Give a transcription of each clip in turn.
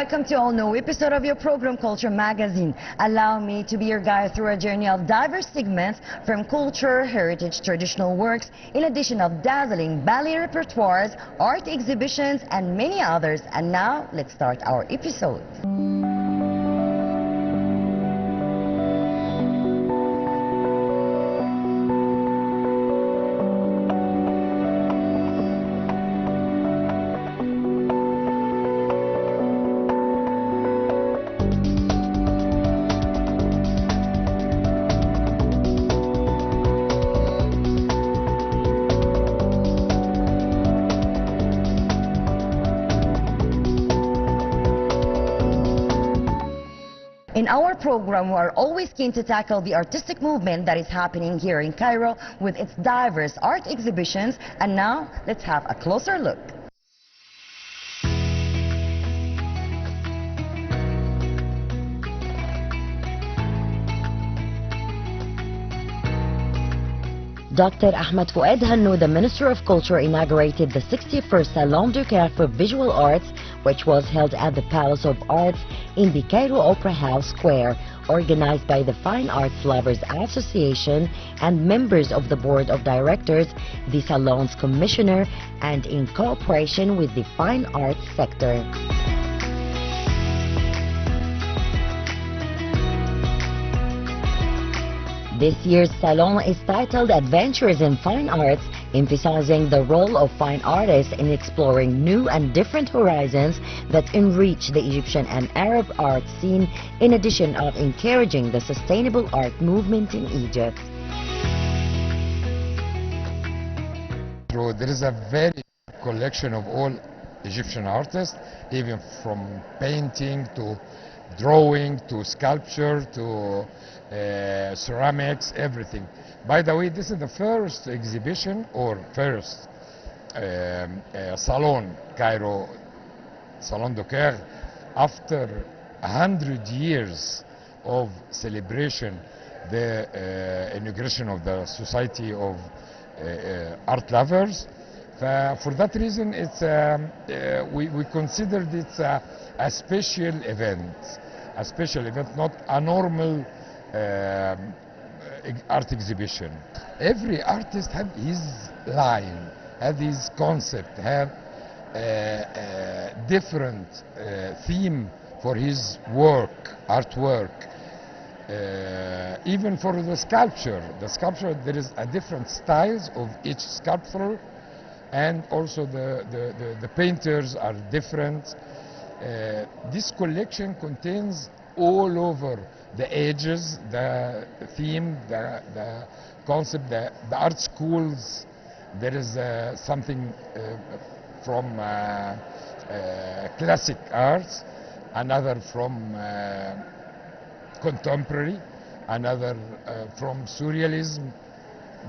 welcome to all new episode of your program Culture Magazine. Allow me to be your guide through a journey of diverse segments from culture, heritage, traditional works, in addition of dazzling ballet repertoires, art exhibitions, and many others. And now, let's start our episode. In our program, we are always keen to tackle the artistic movement that is happening here in Cairo with its diverse art exhibitions. And now, let's have a closer look. Dr. Ahmed Fouad Hannou, the Minister of Culture, inaugurated the 61st Salon du Caire for Visual Arts, which was held at the Palace of Arts in the Cairo Opera House Square, organized by the Fine Arts Lovers Association and members of the Board of Directors, the Salon's commissioner, and in cooperation with the fine arts sector. This year's Salon is titled Adventures in Fine Arts, emphasizing the role of fine artists in exploring new and different horizons that enrich the Egyptian and Arab art scene, in addition of encouraging the sustainable art movement in Egypt. There is a very collection of all Egyptian artists, even from painting to drawing to sculpture to ceramics, everything. By the way, this is the first exhibition or first Salon Cairo, Salon du Caire, after 100 years of celebration, the inauguration of the Society of Art Lovers. For that reason, it's we considered it a special event. A special event, not a normal art exhibition. Every artist have his line, have his concept, have different theme for his work, artwork. Even for the sculpture there is a different styles of each sculptor, and also the painters are different. This collection contains all over the ages, the theme, the concept, the art schools. There is something from classic arts, another from contemporary, another from surrealism.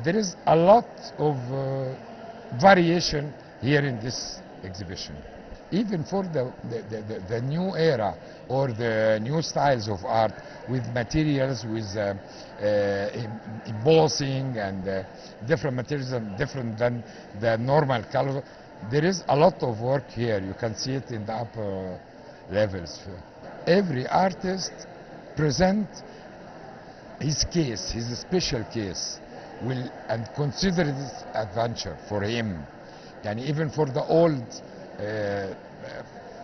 There is a lot of variation here in this exhibition. Even for the new era or the new styles of art, with materials, with embossing and different materials and different than the normal color, there is a lot of work here. You can see it in the upper levels. Every artist present his case, his special case, and consider this adventure for him. And even for the old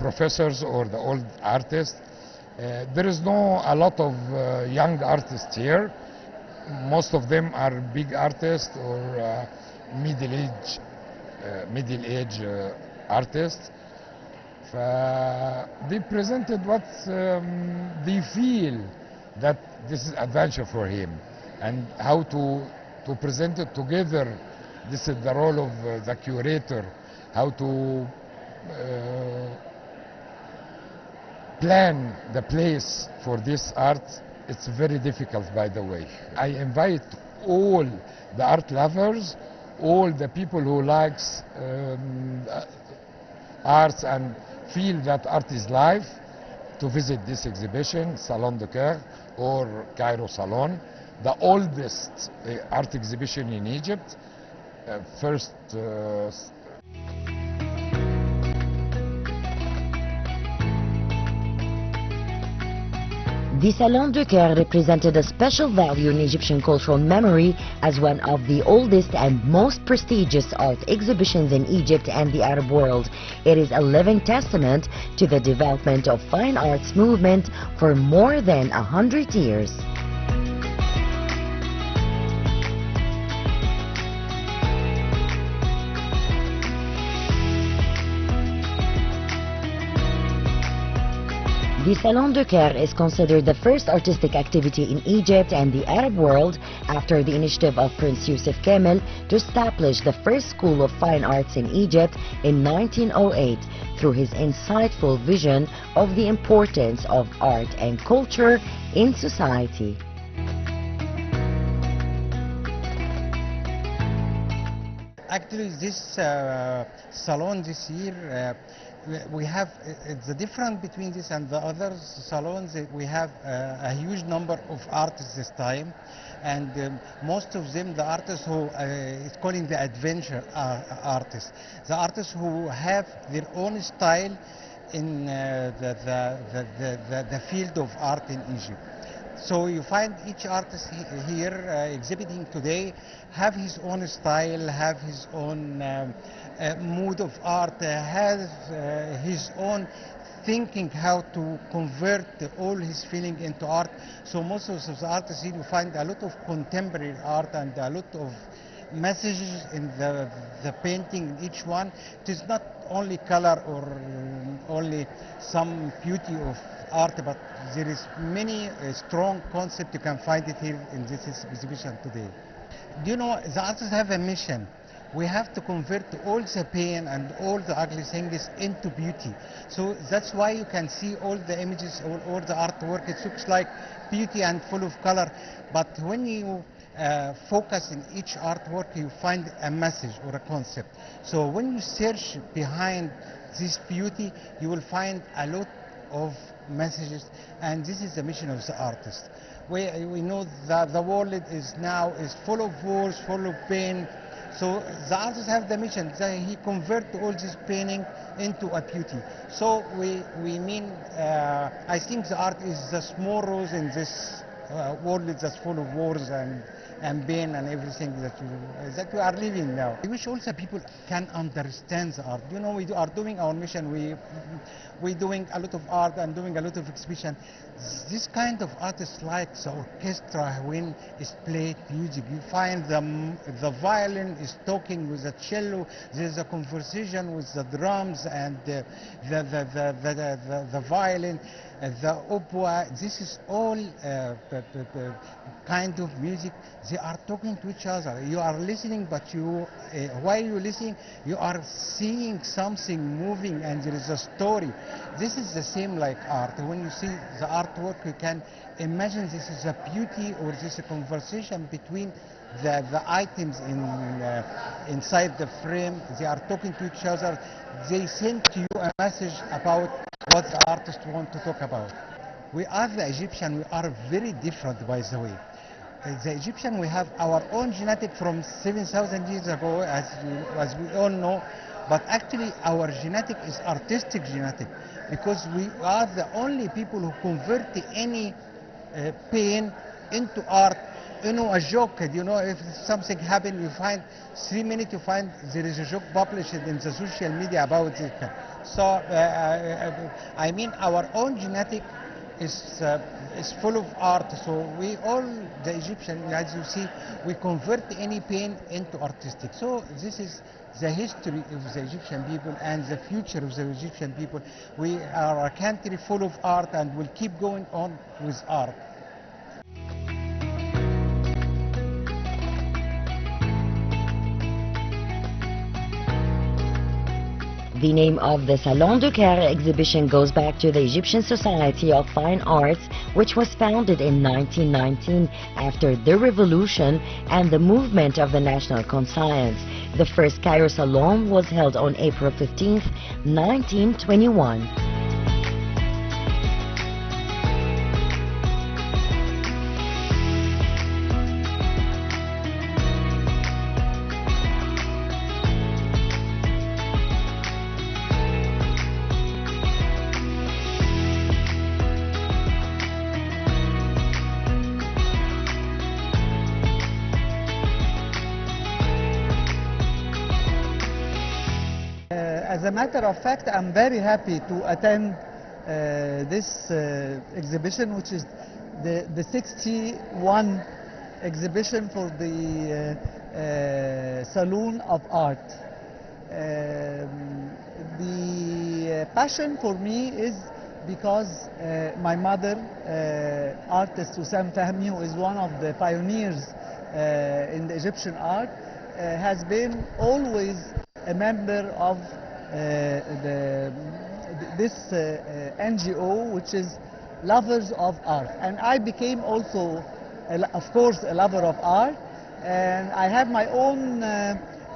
professors or the old artists, there is a lot of young artists here. Most of them are big artists or middle age artists. They presented what they feel that this is adventure for him, and how to present it together. This is the role of the curator, how to plan the place for this art. It's very difficult, by the way. I invite all the art lovers, all the people who likes arts and feel that art is life, to visit this exhibition, Salon du Caire or Cairo Salon, the oldest art exhibition in Egypt. First The Salon de Caire represented a special value in Egyptian cultural memory as one of the oldest and most prestigious art exhibitions in Egypt and the Arab world. It is a living testament to the development of fine arts movement for more than 100 years. The Salon de Caire is considered the first artistic activity in Egypt and the Arab world after the initiative of Prince Youssef Kamel to establish the first school of fine arts in Egypt in 1908 through his insightful vision of the importance of art and culture in society. Actually, this salon this year, we have, it's the difference between this and the other salons. We have a huge number of artists this time, and most of them, the artists who is calling the adventure artists, the artists who have their own style in the field of art in Egypt. So you find each artist here exhibiting today have his own style, have his own mood of art, has his own thinking how to convert all his feeling into art. So most of the artists here you find a lot of contemporary art and a lot of messages in the painting in each one. It is not only color or only some beauty of art, but there is many strong concept. You can find it here in this exhibition today. Do you know, the artists have a mission. We have to convert all the pain and all the ugly things into beauty. So that's why you can see all the images, all the artwork. It looks like beauty and full of color, but when you focus in each artwork, you find a message or a concept. So when you search behind this beauty, you will find a lot of messages, and this is the mission of the artist. We know that the world is full of wars, full of pain. So the artists have the mission that he convert all this painting into a beauty. So we mean, I think the art is the small rose in this world that's full of wars and pain and everything that we are living now. I wish also people can understand the art. You know, we are doing our mission. We're doing a lot of art and doing a lot of exhibition. This kind of artists like the orchestra when it's played music. You find the violin is talking with the cello. There's a conversation with the drums and the violin. The opera, this is all kind of music. They are talking to each other. You are listening, but while you listen, you are seeing something moving, and there is a story. This is the same like art. When you see the artwork, you can imagine this is a beauty, or this is a conversation between the items inside the frame. They are talking to each other. They send to you a message about what the artist want to talk about. We are the Egyptian, we are very different, by the way. The Egyptian, we have our own genetic from 7,000 years ago, as we all know, but actually our genetic is artistic genetic, because we are the only people who convert any pain into art. You know, a joke, you know, if something happened, you find 3 minutes, you find there is a joke published in the social media about it. So, I mean, our own genetic is full of art. So we all, the Egyptian, as you see, we convert any pain into artistic. So this is the history of the Egyptian people and the future of the Egyptian people. We are a country full of art, and will keep going on with art. The name of the Salon de Caire exhibition goes back to the Egyptian Society of Fine Arts, which was founded in 1919 after the revolution and the movement of the National Conscience. The first Cairo Salon was held on April 15, 1921. As a matter of fact, I'm very happy to attend this exhibition, which is the 61 exhibition for the Saloon of Art. The passion for me is because my mother, artist Hussam Fahmy, who is one of the pioneers in the Egyptian art, has been always a member of this NGO, which is Lovers of Art. And I became also, of course, a lover of art, and I have my own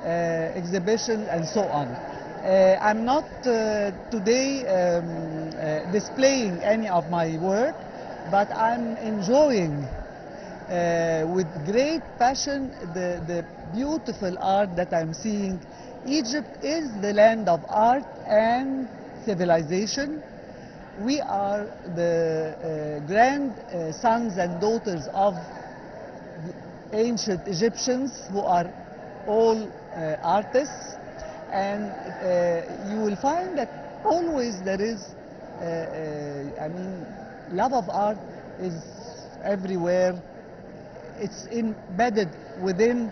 exhibition and so on. I'm not today displaying any of my work, but I'm enjoying with great passion the beautiful art that I'm seeing. Egypt is the land of art and civilization. We are the grandsons and daughters of ancient Egyptians who are all artists, and you will find that always there is, I mean, love of art is everywhere. It's embedded within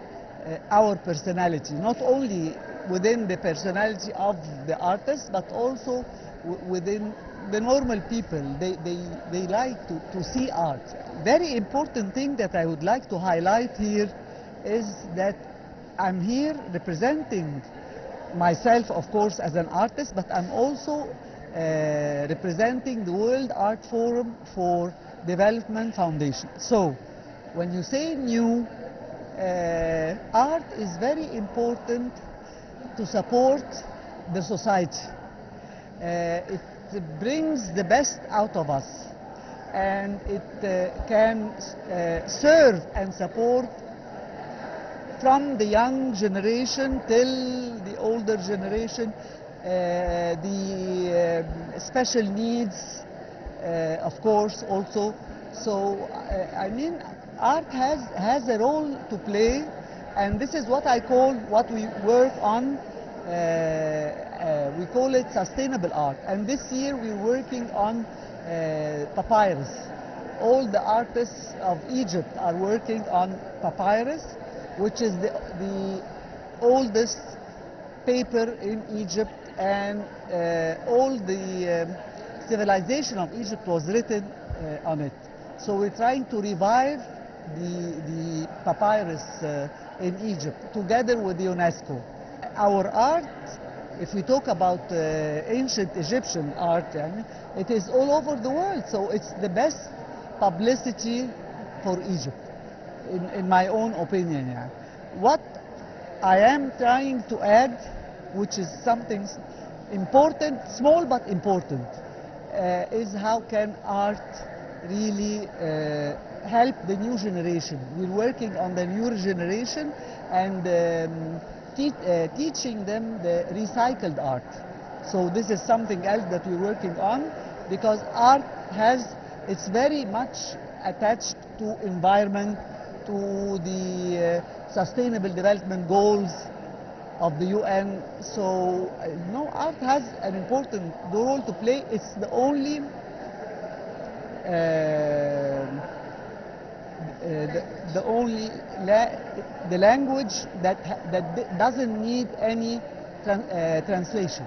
our personality, not only within the personality of the artist, but also within the normal people. They like to see art. Very important thing that I would like to highlight here is that I'm here representing myself, of course, as an artist, but I'm also representing the World Art Forum for Development Foundation. So when you say new, art is very important to support the society. It brings the best out of us, and it can serve and support from the young generation till the older generation, the special needs, of course, also. So, I mean, art has a role to play, and this is what I call, what we work on, we call it sustainable art. And this year we're working on papyrus. All the artists of Egypt are working on papyrus, which is the oldest paper in Egypt, and all the civilization of Egypt was written on it. So we're trying to revive the papyrus in Egypt together with UNESCO. Our art, if we talk about ancient Egyptian art, it is all over the world, so it's the best publicity for Egypt, in my own opinion. Yeah. What I am trying to add, which is something important, small but important, is how can art really help the new generation. We're working on the newer generation and teaching them the recycled art. So this is something else that we're working on, because art it's very much attached to environment, to the Sustainable Development Goals of the UN. So art has an important role to play. It's the only the language that doesn't need any translation.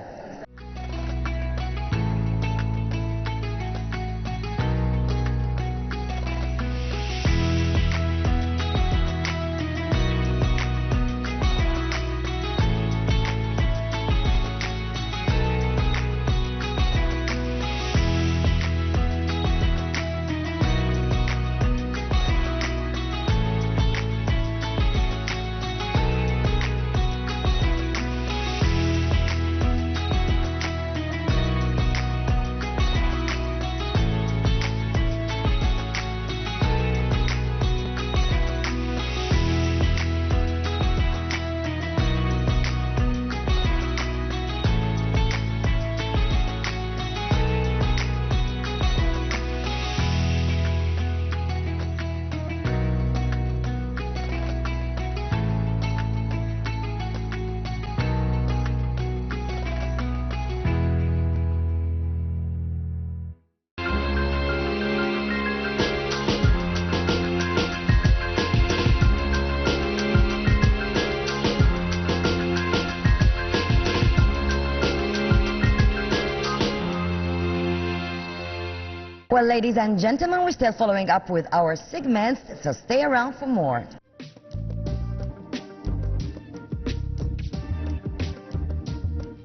Well, ladies and gentlemen, we're still following up with our segments, so stay around for more.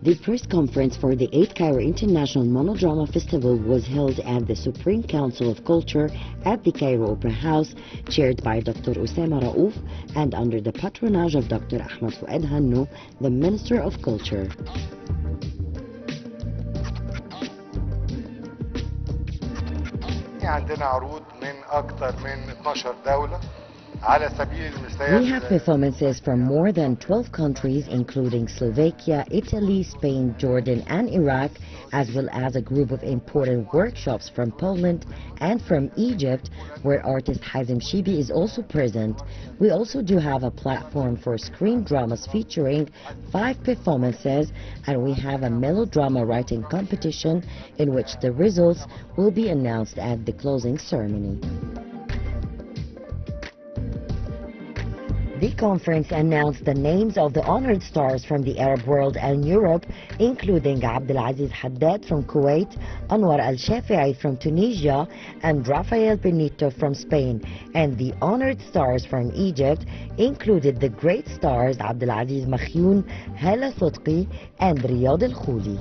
The press conference for the 8th Cairo International Monodrama Festival was held at the Supreme Council of Culture at the Cairo Opera House, chaired by Dr. Oussama Raouf and under the patronage of Dr. Ahmed Fouad Hanno, the Minister of Culture. عندنا عروض من أكثر من 12 دولة. We have performances from more than 12 countries, including Slovakia, Italy, Spain, Jordan, and Iraq, as well as a group of important workshops from Poland and from Egypt, where artist Hazem Shibi is also present. We also do have a platform for screen dramas featuring 5 performances, and we have a melodrama writing competition in which the results will be announced at the closing ceremony. The conference announced the names of the honored stars from the Arab world and Europe, including Abdelaziz Haddad from Kuwait, Anwar Al-Shafi'i from Tunisia, and Rafael Benito from Spain. And the honored stars from Egypt included the great stars Abdelaziz Makhyoun, Hala Sotqi, and Riyad Al-Khouli.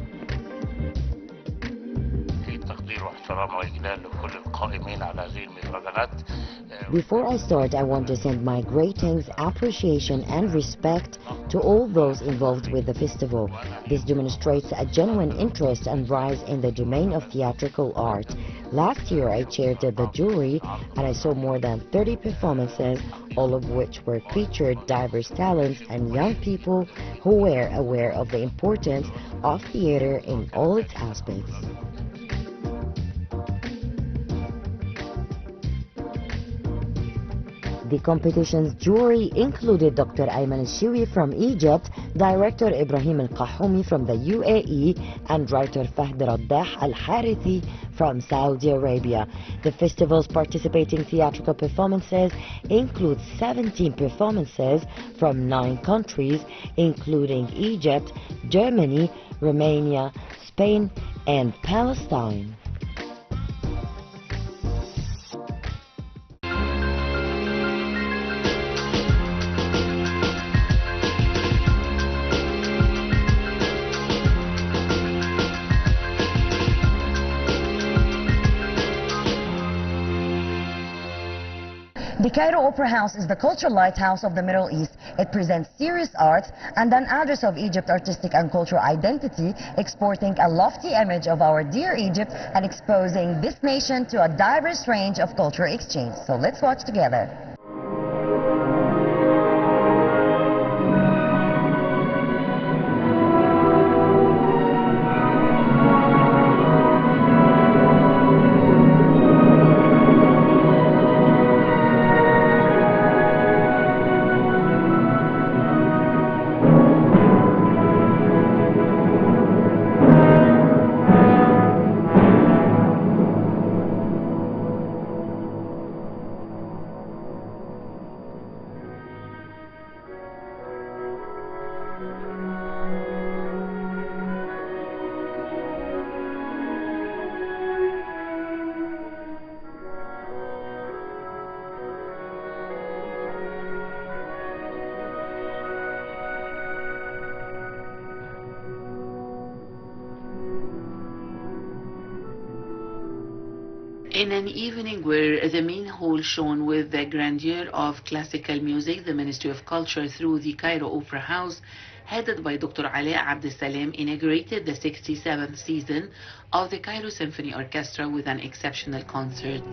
Before I start, I want to send my greetings, appreciation and respect to all those involved with the festival. This demonstrates a genuine interest and rise in the domain of theatrical art. Last year I chaired the jury and I saw more than 30 performances, all of which were featured diverse talents and young people who were aware of the importance of theater in all its aspects. The competition's jury included Dr. Ayman Al-Shiwi from Egypt, Director Ibrahim Al-Qahoumi from the UAE, and writer Fahd Raddah Al-Harithi from Saudi Arabia. The festival's participating theatrical performances include 17 performances from 9 countries, including Egypt, Germany, Romania, Spain, and Palestine. The Cairo Opera House is the cultural lighthouse of the Middle East. It presents serious art and an address of Egypt's artistic and cultural identity, exporting a lofty image of our dear Egypt and exposing this nation to a diverse range of cultural exchange. So let's watch together. In an evening where the main hall shone with the grandeur of classical music, the Ministry of Culture through the Cairo Opera House, headed by Dr. Ala Abdesalam, inaugurated the 67th season of the Cairo Symphony Orchestra with an exceptional concert.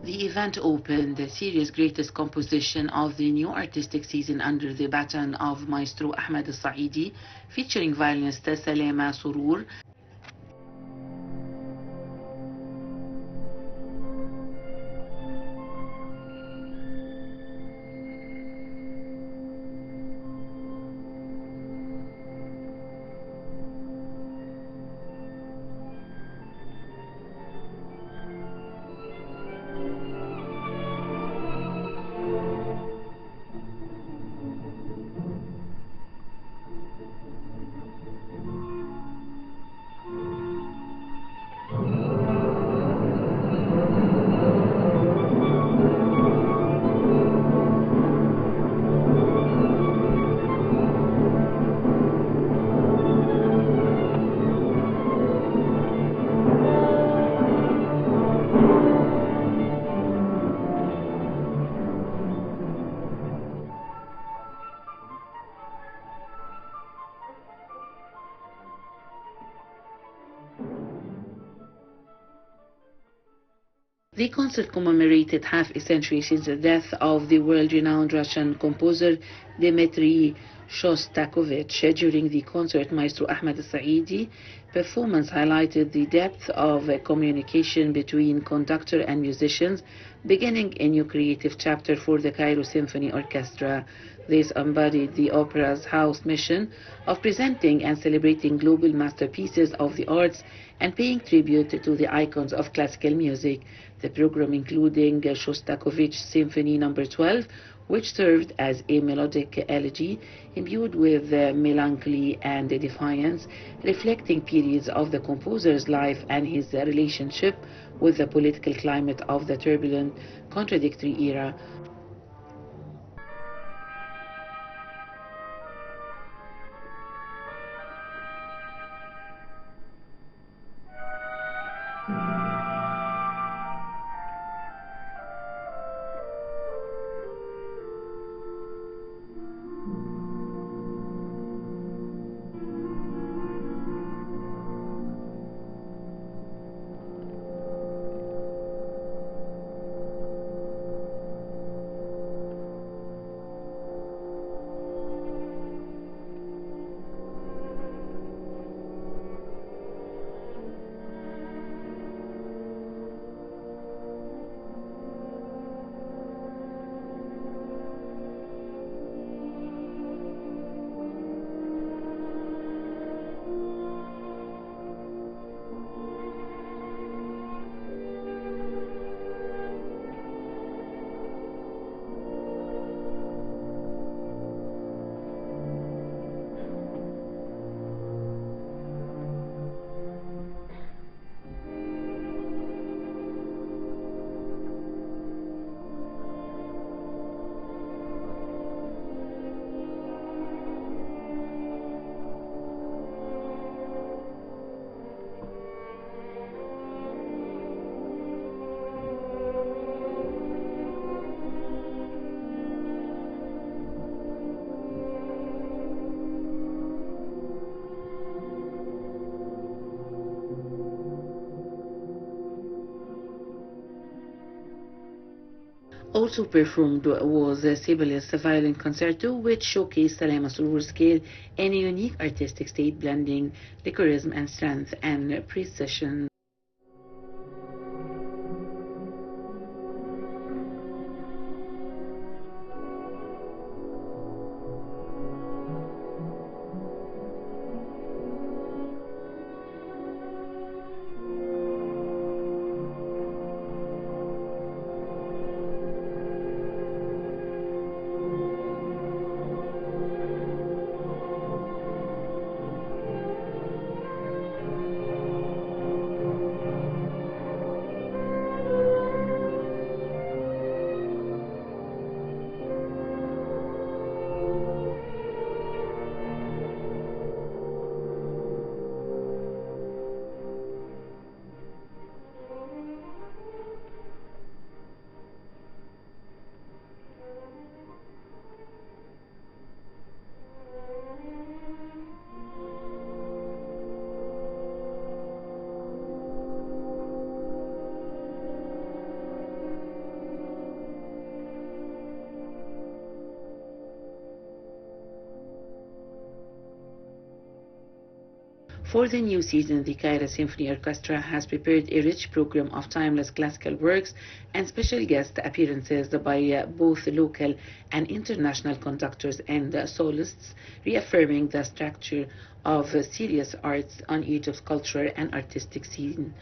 The event opened the series' greatest composition of the new artistic season under the baton of Maestro Ahmed Al-Saidi, featuring violinist Salema Surur. The concert commemorated half a century since the death of the world-renowned Russian composer Dmitry Shostakovich. During the concert, Maestro Ahmed Saidi performance highlighted the depth of communication between conductor and musicians, beginning a new creative chapter for the Cairo Symphony Orchestra. This embodied the opera's house mission of presenting and celebrating global masterpieces of the arts and paying tribute to the icons of classical music. The program including Shostakovich's Symphony No. 12, which served as a melodic elegy imbued with melancholy and defiance, reflecting periods of the composer's life and his relationship with the political climate of the turbulent, contradictory era. Also performed was Sibelius Violin Concerto, which showcased Salema Surur's scale and a unique artistic state blending lyricism and strength and precision. For the new season, the Cairo Symphony Orchestra has prepared a rich program of timeless classical works and special guest appearances by both local and international conductors and solists, reaffirming the structure of serious arts on Egypt's cultural and artistic scene.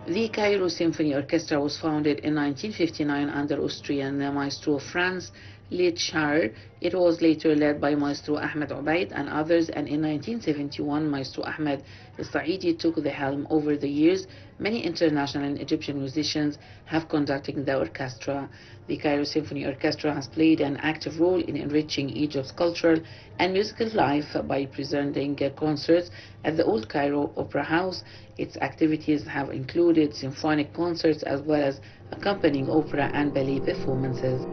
The Cairo Symphony Orchestra was founded in 1959 under Austrian maestro Franz Lichtschar. It was later led by Maestro Ahmed Obaid and others, and in 1971 Maestro Ahmed Saidi took the helm. Over the years, many international and Egyptian musicians have conducted the orchestra. The Cairo Symphony Orchestra has played an active role in enriching Egypt's cultural and musical life by presenting concerts at the Old Cairo Opera House. Its activities have included symphonic concerts as well as accompanying opera and ballet performances.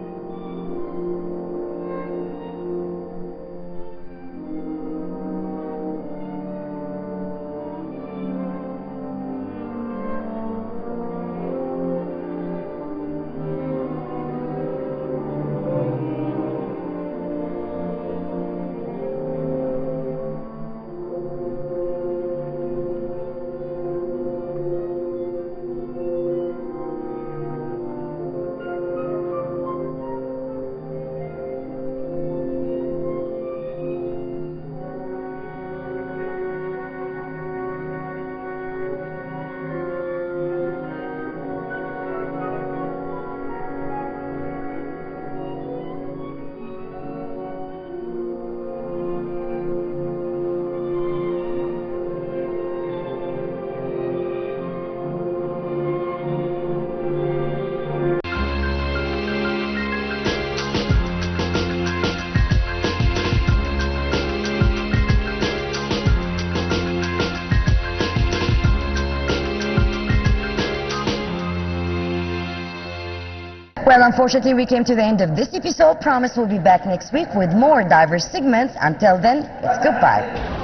Well, unfortunately, we came to the end of this episode. Promise we'll be back next week with more diverse segments. Until then, it's goodbye.